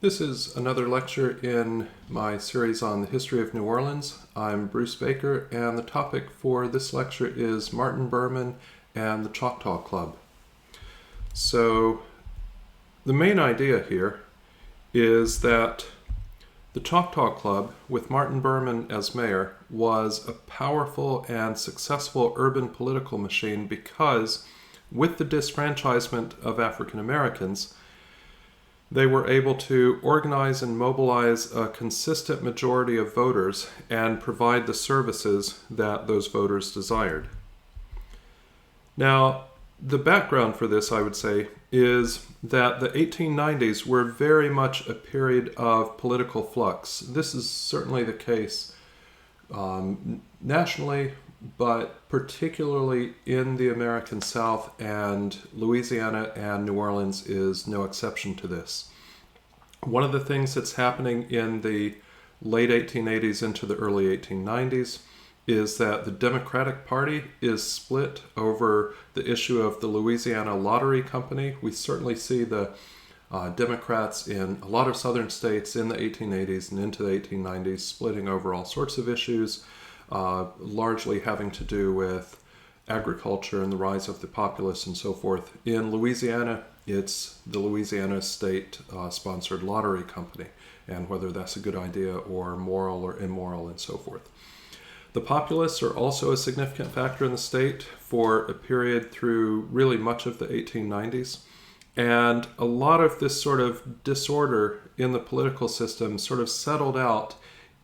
This is another lecture in my series on the history of New Orleans. I'm Bruce Baker, and the topic for this lecture is Martin Behrman and the Choctaw Club. So the main idea here is that the Choctaw Club, with Martin Behrman as mayor, was a powerful and successful urban political machine because, with the disfranchisement of African Americans, they were able to organize and mobilize a consistent majority of voters and provide the services that those voters desired. Now, the background for this, I would say, is that the 1890s were very much a period of political flux. This is certainly the case nationally, but particularly in the American South, and Louisiana and New Orleans is no exception to this. One of the things that's happening in the late 1880s into the early 1890s is that the Democratic Party is split over the issue of the Louisiana Lottery Company. We certainly see the Democrats in a lot of southern states in the 1880s and into the 1890s splitting over all sorts of issues, largely having to do with agriculture and the rise of the populace and so forth. In Louisiana, it's the Louisiana state-sponsored lottery company, and whether that's a good idea or moral or immoral and so forth. The populists are also a significant factor in the state for a period through really much of the 1890s. And a lot of this sort of disorder in the political system sort of settled out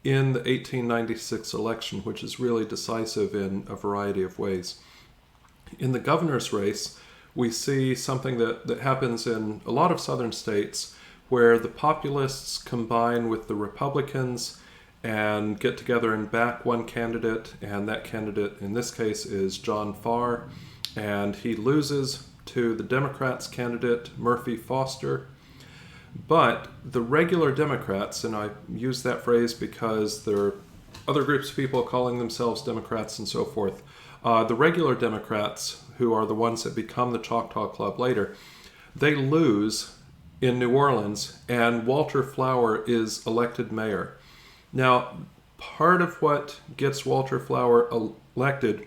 in the 1896 election, which is really decisive in a variety of ways. In the governor's race, we see something that happens in a lot of southern states where the populists combine with the Republicans and get together and back one candidate, and that candidate in this case is John Farr, and he loses to the Democrats' candidate Murphy Foster. But the regular Democrats, and I use that phrase because there are other groups of people calling themselves Democrats and so forth, the regular Democrats, who are the ones that become the Choctaw Club later, they lose in New Orleans, and Walter Flower is elected mayor. Now, part of what gets Walter Flower elected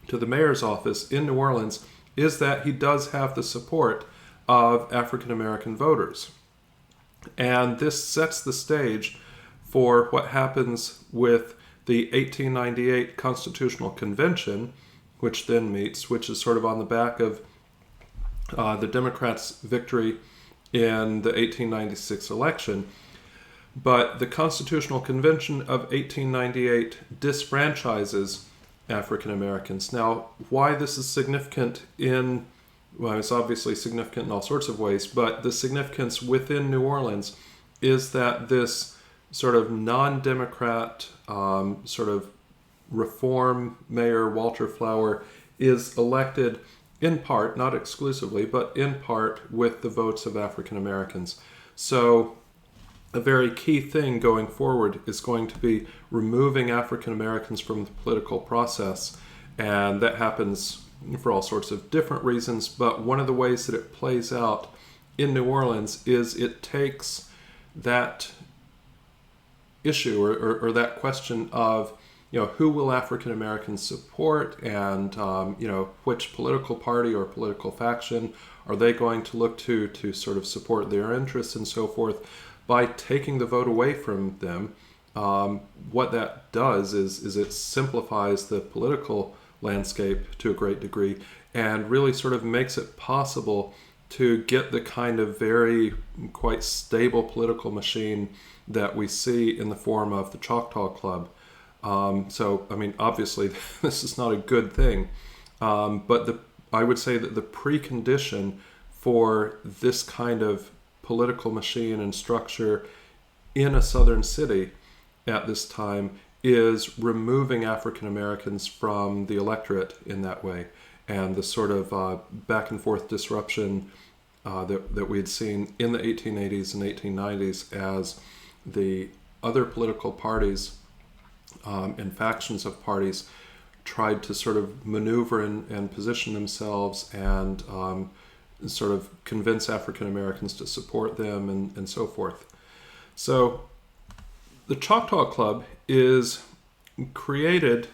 to the mayor's office in New Orleans is that he does have the support of African American voters. And this sets the stage for what happens with the 1898 Constitutional Convention, which then meets, which is sort of on the back of the Democrats' victory in the 1896 election. But the Constitutional Convention of 1898 disfranchises African Americans. Now, why this is significant it's obviously significant in all sorts of ways, but the significance within New Orleans is that this sort of non-Democrat, sort of reform mayor Walter Flower is elected in part, not exclusively, but in part with the votes of African Americans. So a very key thing going forward is going to be removing African Americans from the political process, and that happens for all sorts of different reasons, but one of the ways that it plays out in New Orleans is it takes that issue or that question of, who will African Americans support, and which political party or political faction are they going to look to sort of support their interests and so forth. By taking the vote away from them, what that does is it simplifies the political landscape to a great degree and really sort of makes it possible to get the kind of very quite stable political machine that we see in the form of the Choctaw Club. Obviously this is not a good thing, but I would say that the precondition for this kind of political machine and structure in a southern city at this time is removing African Americans from the electorate in that way, and the sort of back and forth disruption that we had seen in the 1880s and 1890s as the other political parties and factions of parties tried to sort of maneuver and position themselves and sort of convince African Americans to support them and so forth. So the Choctaw Club is created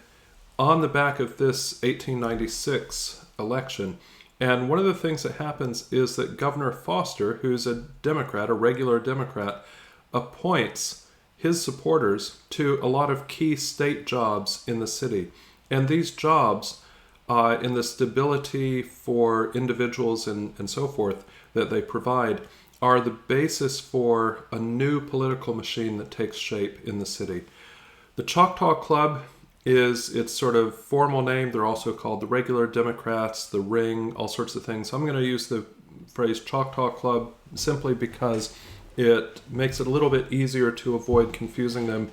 on the back of this 1896 election. And one of the things that happens is that Governor Foster, who's a Democrat, a regular Democrat, appoints his supporters to a lot of key state jobs in the city. And these jobs, in the stability for individuals and so forth that they provide, are the basis for a new political machine that takes shape in the city. The Choctaw Club is its sort of formal name. They're also called the Regular Democrats, the Ring, all sorts of things. I'm going to use the phrase Choctaw Club simply because it makes it a little bit easier to avoid confusing them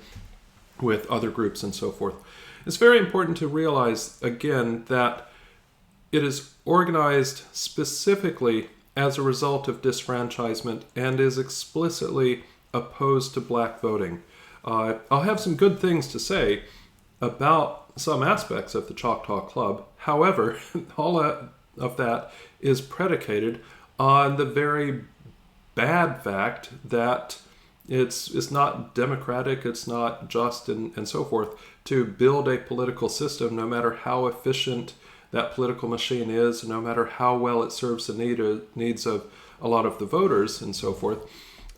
with other groups and so forth. It's very important to realize, again, that it is organized specifically as a result of disfranchisement and is explicitly opposed to black voting. I'll have some good things to say about some aspects of the Choctaw Club. However, all of that is predicated on the very bad fact that it's not democratic, it's not just, and so forth, to build a political system, no matter how efficient that political machine is, no matter how well it serves the needs of a lot of the voters and so forth.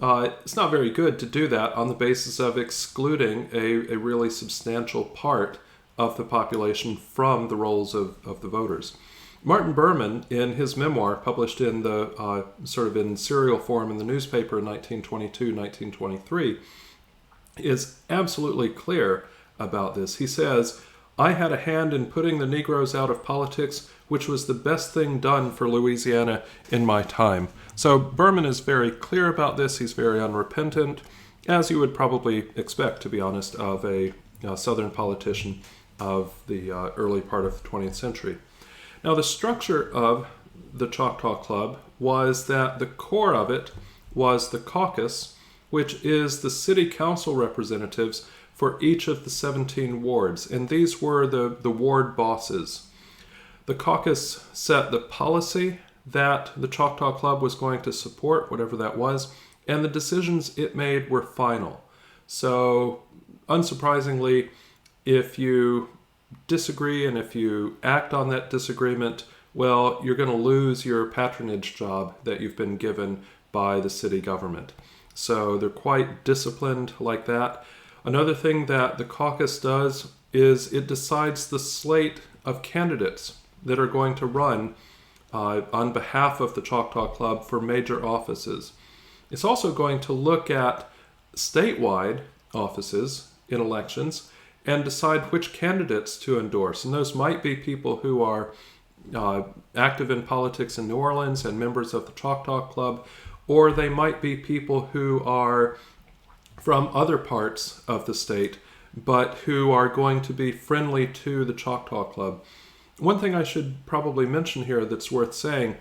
It's not very good to do that on the basis of excluding a really substantial part of the population from the rolls of the voters. Martin Behrman, in his memoir, published in the sort of in serial form in the newspaper in 1922, 1923, is absolutely clear about this. He says, "I had a hand in putting the Negroes out of politics, which was the best thing done for Louisiana in my time." So Behrman is very clear about this. He's very unrepentant, as you would probably expect, to be honest, of a Southern politician of the early part of the 20th century. Now, the structure of the Choctaw Club was that the core of it was the caucus, which is the city council representatives for each of the 17 wards, and these were the ward bosses. The caucus set the policy that the Choctaw Club was going to support, whatever that was, and the decisions it made were final. So, unsurprisingly, if you disagree and if you act on that disagreement, well, you're going to lose your patronage job that you've been given by the city government. So they're quite disciplined like that. Another thing that the caucus does is it decides the slate of candidates that are going to run on behalf of the Choctaw Club for major offices. It's also going to look at statewide offices in elections and decide which candidates to endorse. And those might be people who are active in politics in New Orleans and members of the Choctaw Club, or they might be people who are from other parts of the state, but who are going to be friendly to the Choctaw Club. One thing I should probably mention here that's worth saying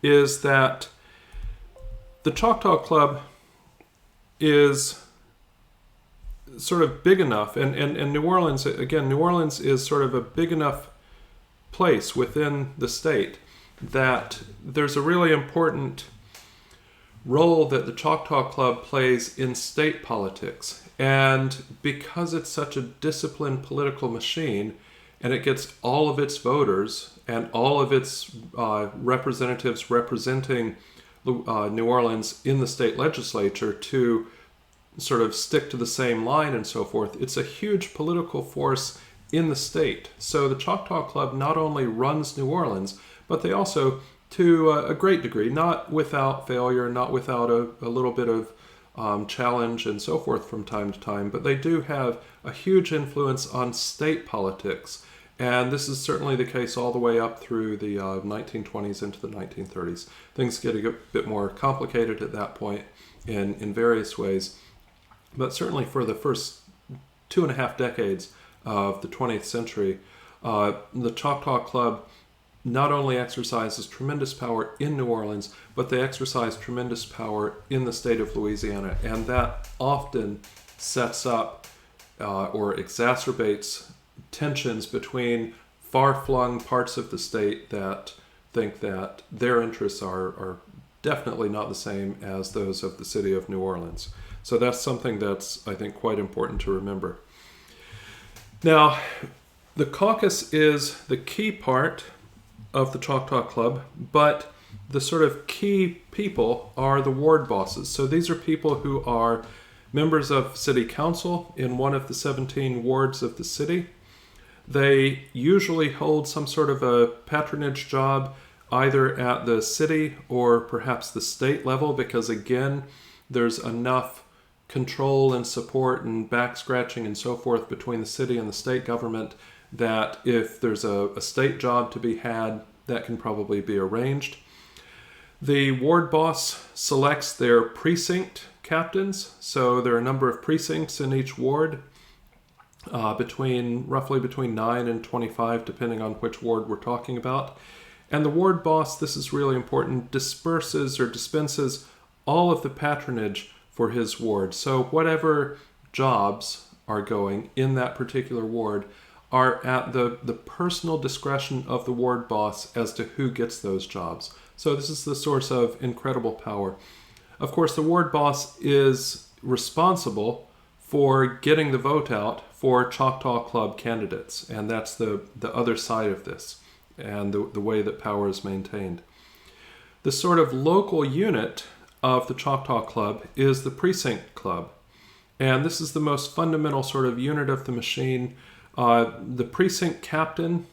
is that the Choctaw Club is sort of big enough, and New Orleans, again, New Orleans is sort of a big enough place within the state that there's a really important role that the Choctaw Club plays in state politics. And because it's such a disciplined political machine, and it gets all of its voters and all of its representatives representing New Orleans in the state legislature to sort of stick to the same line and so forth, it's a huge political force in the state. So the Choctaw Club not only runs New Orleans, but they also, to a great degree, not without failure, not without a little bit of challenge and so forth from time to time, but they do have a huge influence on state politics. And this is certainly the case all the way up through the 1920s into the 1930s. Things get a bit more complicated at that point in various ways. But certainly for the first 2.5 decades of the 20th century, the Choctaw Club not only exercises tremendous power in New Orleans, but they exercise tremendous power in the state of Louisiana. And that often sets up or exacerbates tensions between far-flung parts of the state that think that their interests are definitely not the same as those of the city of New Orleans. So that's something that's, I think, quite important to remember. Now, the caucus is the key part of the Choctaw Club, but the sort of key people are the ward bosses. So these are people who are members of city council in one of the 17 wards of the city. They usually hold some sort of a patronage job either at the city or perhaps the state level, because again, there's enough control and support and back scratching and so forth between the city and the state government that if there's a state job to be had, that can probably be arranged. The ward boss selects their precinct captains. So there are a number of precincts in each ward, roughly between 9 and 25, depending on which ward we're talking about. And the ward boss, this is really important, disperses or dispenses all of the patronage for his ward. So whatever jobs are going in that particular ward are at the personal discretion of the ward boss as to who gets those jobs. So this is the source of incredible power. Of course, the ward boss is responsible for getting the vote out for Choctaw Club candidates, and that's the other side of this, and the way that power is maintained. The sort of local unit of the Choctaw Club is the precinct club, and this is the most fundamental sort of unit of the machine. The precinct captain,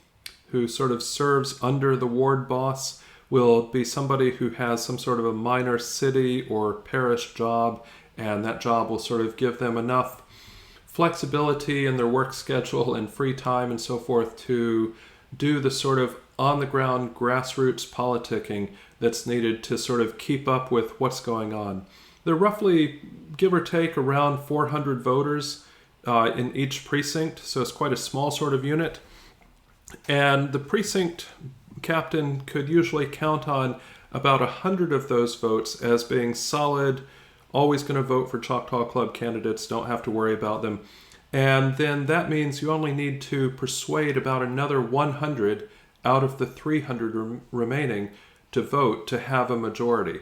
who sort of serves under the ward boss, will be somebody who has some sort of a minor city or parish job, and that job will sort of give them enough flexibility in their work schedule and free time and so forth to do the sort of on-the-ground grassroots politicking that's needed to sort of keep up with what's going on. There are roughly, give or take, around 400 voters in each precinct, so it's quite a small sort of unit. And the precinct captain could usually count on about 100 of those votes as being solid, always going to vote for Choctaw Club candidates, don't have to worry about them. And then that means you only need to persuade about another 100 out of the 300 remaining to vote to have a majority.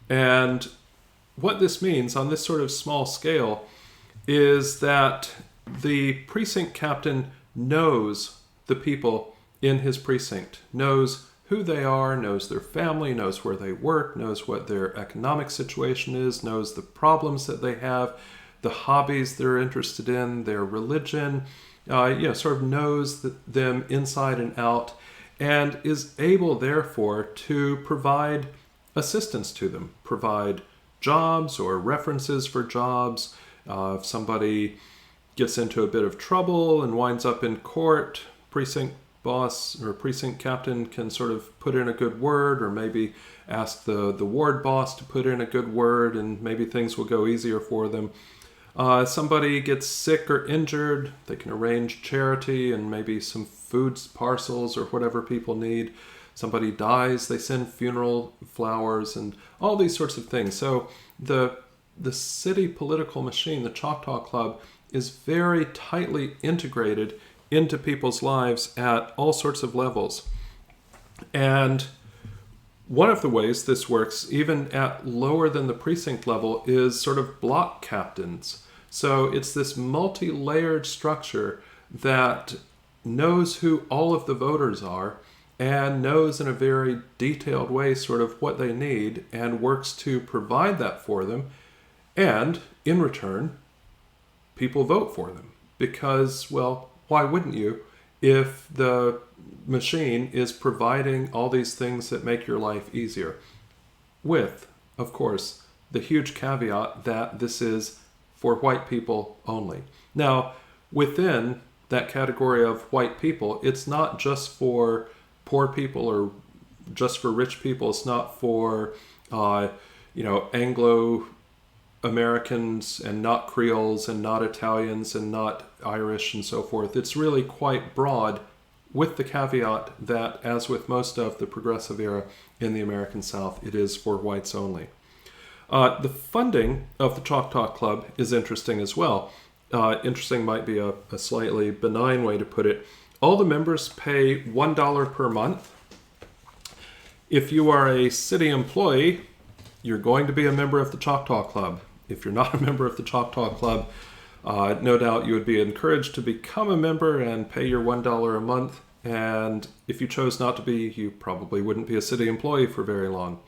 And what this means on this sort of small scale is that the precinct captain knows the people in his precinct, knows who they are, knows their family, knows where they work, knows what their economic situation is, knows the problems that they have, the hobbies they're interested in, their religion, sort of knows them inside and out, and is able, therefore, to provide assistance to them, provide jobs or references for jobs. If somebody gets into a bit of trouble and winds up in court, precinct boss or precinct captain can sort of put in a good word, or maybe ask the ward boss to put in a good word, and maybe things will go easier for them. Somebody gets sick or injured, they can arrange charity and maybe some food parcels or whatever people need. Somebody dies, they send funeral flowers and all these sorts of things. So the city political machine, the Choctaw Club, is very tightly integrated into people's lives at all sorts of levels. And one of the ways this works, even at lower than the precinct level, is sort of block captains. So it's this multi-layered structure that knows who all of the voters are and knows in a very detailed way sort of what they need and works to provide that for them. And in return, people vote for them because, well, why wouldn't you if the machine is providing all these things that make your life easier? With, of course, the huge caveat that this is for white people only. Now, within that category of white people, it's not just for poor people or just for rich people. It's not for, Anglo Americans and not Creoles and not Italians and not Irish and so forth. It's really quite broad, with the caveat that, as with most of the progressive era in the American South, it is for whites only. The funding of the Choctaw Club is interesting as well. Interesting might be a slightly benign way to put it. All the members pay $1 per month, If you are a city employee, you're going to be a member of the Choctaw Club. If you're not a member of the Choctaw Club, no doubt you would be encouraged to become a member and pay your $1 a month. And if you chose not to be, you probably wouldn't be a city employee for very long.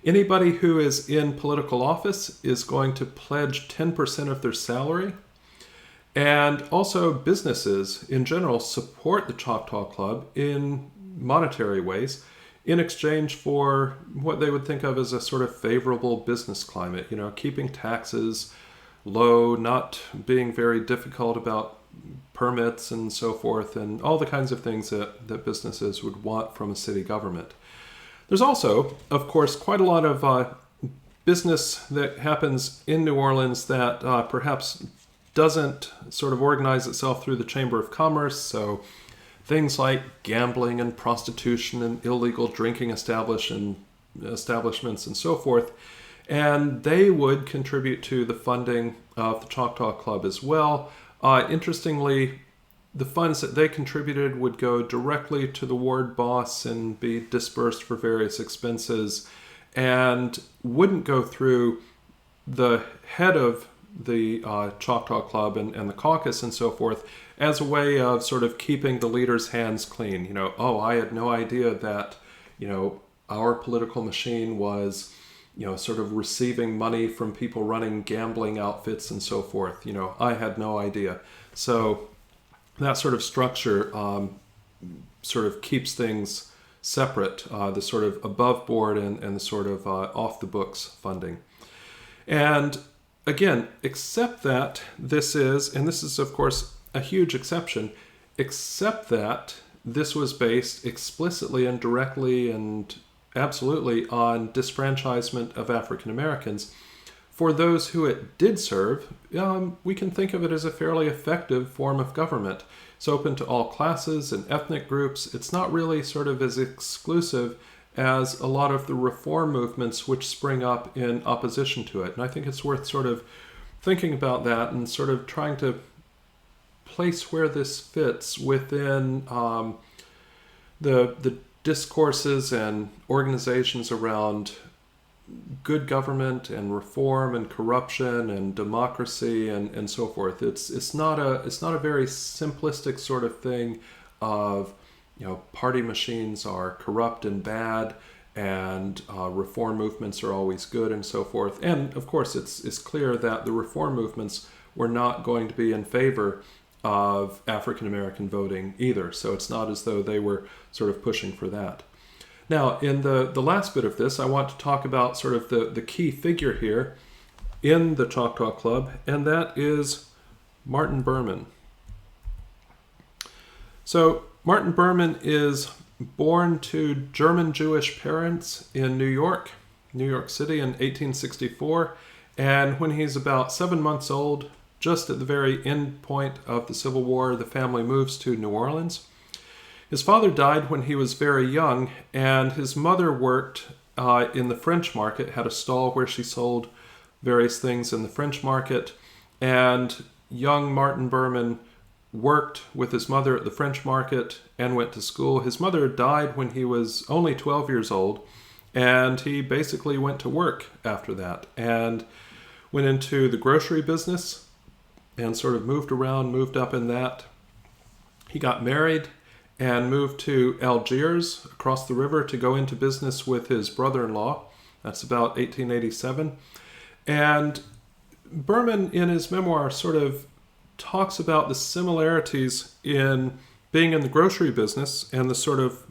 Anybody who is in political office is going to pledge 10% of their salary. And also businesses in general support the Choctaw Club in monetary ways in exchange for what they would think of as a sort of favorable business climate, keeping taxes low, not being very difficult about permits and so forth, and all the kinds of things that businesses would want from a city government. There's also, of course, quite a lot of business that happens in New Orleans that perhaps doesn't sort of organize itself through the Chamber of Commerce, so things like gambling and prostitution and illegal drinking establishments and so forth. And they would contribute to the funding of the Choctaw Club as well. Interestingly, the funds that they contributed would go directly to the ward boss and be dispersed for various expenses and wouldn't go through the head of the Choctaw Club and the caucus and so forth as a way of sort of keeping the leaders' hands clean. I had no idea that, our political machine was, sort of receiving money from people running gambling outfits and so forth. I had no idea. So that sort of structure sort of keeps things separate, the sort of above board and the sort of off the books funding. And again, except that this is of course a huge exception, except that this was based explicitly and directly and absolutely on disfranchisement of African Americans. For those who it did serve, we can think of it as a fairly effective form of government. It's open to all classes and ethnic groups. It's not really sort of as exclusive as a lot of the reform movements which spring up in opposition to it. And I think it's worth sort of thinking about that and sort of trying to place where this fits within the discourses and organizations around good government and reform and corruption and democracy and so forth. It's not a very simplistic sort of thing of party machines are corrupt and bad and reform movements are always good and so forth. And of course it's clear that the reform movements were not going to be in favor of African American voting either. So it's not as though they were sort of pushing for that. Now, in the last bit of this, I want to talk about sort of the key figure here in the Choctaw Club, and that is Martin Behrman. So Martin Behrman is born to German Jewish parents in New York City in 1864, and when he's about 7 months old, just at the very end point of the Civil War, the family moves to New Orleans. His father died when he was very young, and his mother worked in the French market, had a stall where she sold various things in the French market, and young Martin Behrman worked with his mother at the French market and went to school. His mother died when he was only 12 years old, and he basically went to work after that and went into the grocery business and sort of moved up in that. He got married and moved to Algiers across the river to go into business with his brother-in-law. That's about 1887. And Behrman, in his memoir, sort of talks about the similarities in being in the grocery business and the sort of,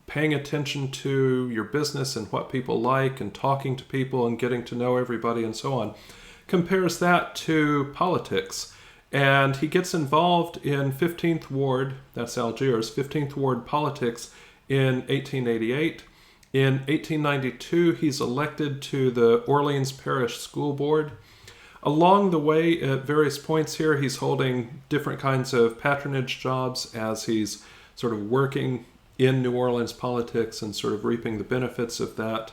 paying attention to your business and what people like and talking to people and getting to know everybody and so on. Compares that to politics. And he gets involved in 15th Ward, that's Algiers, 15th Ward politics in 1888. In 1892, he's elected to the Orleans Parish School Board. Along the way, at various points here, he's holding different kinds of patronage jobs as he's sort of working in New Orleans politics and sort of reaping the benefits of that.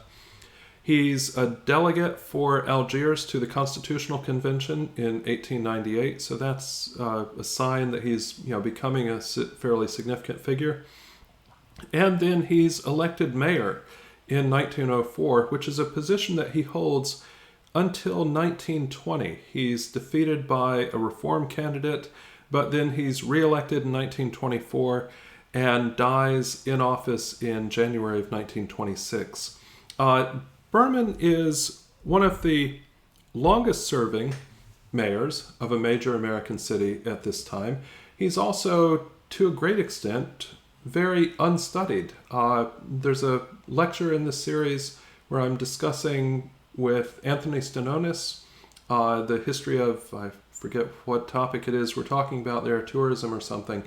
He's a delegate for Algiers to the Constitutional Convention in 1898, so that's a sign that he's becoming a fairly significant figure. And then he's elected mayor in 1904, which is a position that he holds until 1920. He's defeated by a reform candidate, but then he's reelected in 1924 and dies in office in January of 1926. Behrman is one of the longest serving mayors of a major American city at this time. He's also, to a great extent, very unstudied. There's a lecture in this series where I'm discussing with Anthony Stenonis the history of, I forget what topic it is we're talking about there, tourism or something.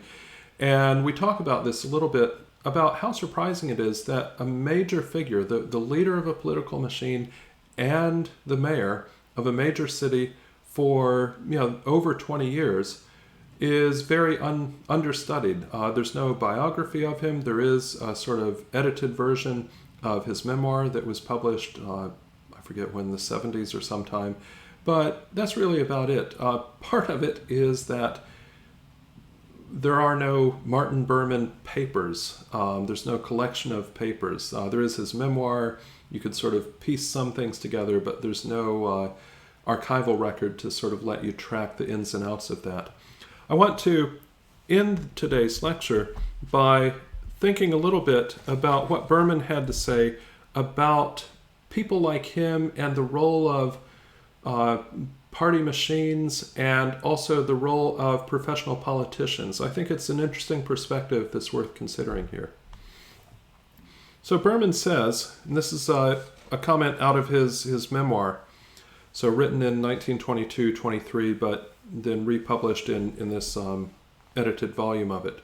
And we talk about this a little bit, about how surprising it is that a major figure, the leader of a political machine and the mayor of a major city for over 20 years, is very understudied. There's no biography of him. There is a sort of edited version of his memoir that was published, I forget when, the 70s or sometime. But that's really about it. Part of it is that there are no Martin Behrman papers. There's no collection of papers. There is his memoir. You could sort of piece some things together, but there's no archival record to sort of let you track the ins and outs of that. I want to end today's lecture by thinking a little bit about what Behrman had to say about people like him and the role of party machines and also the role of professional politicians. I think it's an interesting perspective that's worth considering here. So Behrman says, and this is a comment out of his memoir, so written in 1922-23, but then republished in this edited volume of it.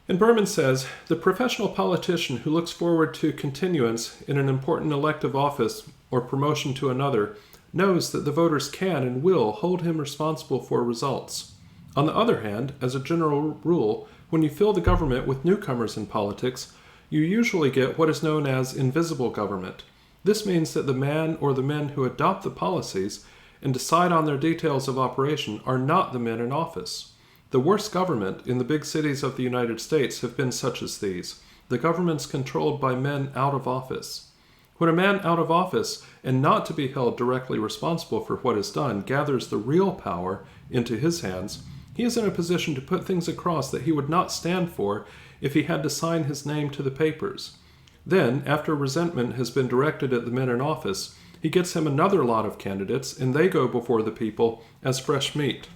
And Behrman says, the professional politician who looks forward to continuance in an important elective office or promotion to another knows that the voters can and will hold him responsible for results. On the other hand, as a general rule, when you fill the government with newcomers in politics, you usually get what is known as invisible government. This means that the man or the men who adopt the policies and decide on their details of operation are not the men in office. The worst government in the big cities of the United States have been such as these, the governments controlled by men out of office. When a man out of office, and not to be held directly responsible for what is done, gathers the real power into his hands, he is in a position to put things across that he would not stand for if he had to sign his name to the papers. Then, after resentment has been directed at the men in office, he gets him another lot of candidates, and they go before the people as fresh meat.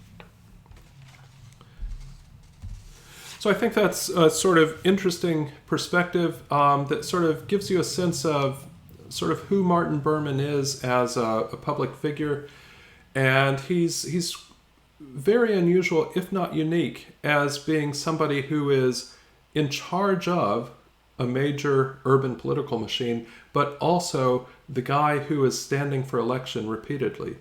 So I think that's a sort of interesting perspective that sort of gives you a sense of sort of who Martin Behrman is as a public figure. And he's very unusual, if not unique, as being somebody who is in charge of a major urban political machine, but also the guy who is standing for election repeatedly.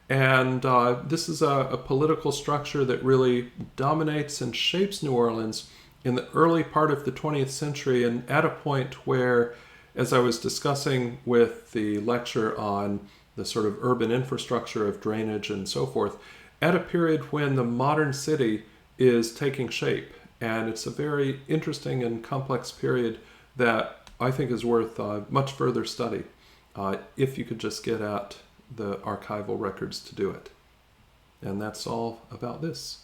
And this is a political structure that really dominates and shapes New Orleans in the early part of the 20th century, and at a point where, as I was discussing with the lecture on the sort of urban infrastructure of drainage and so forth, at a period when the modern city is taking shape. And it's a very interesting and complex period that I think is worth much further study if you could just get at the archival records to do it. And that's all about this.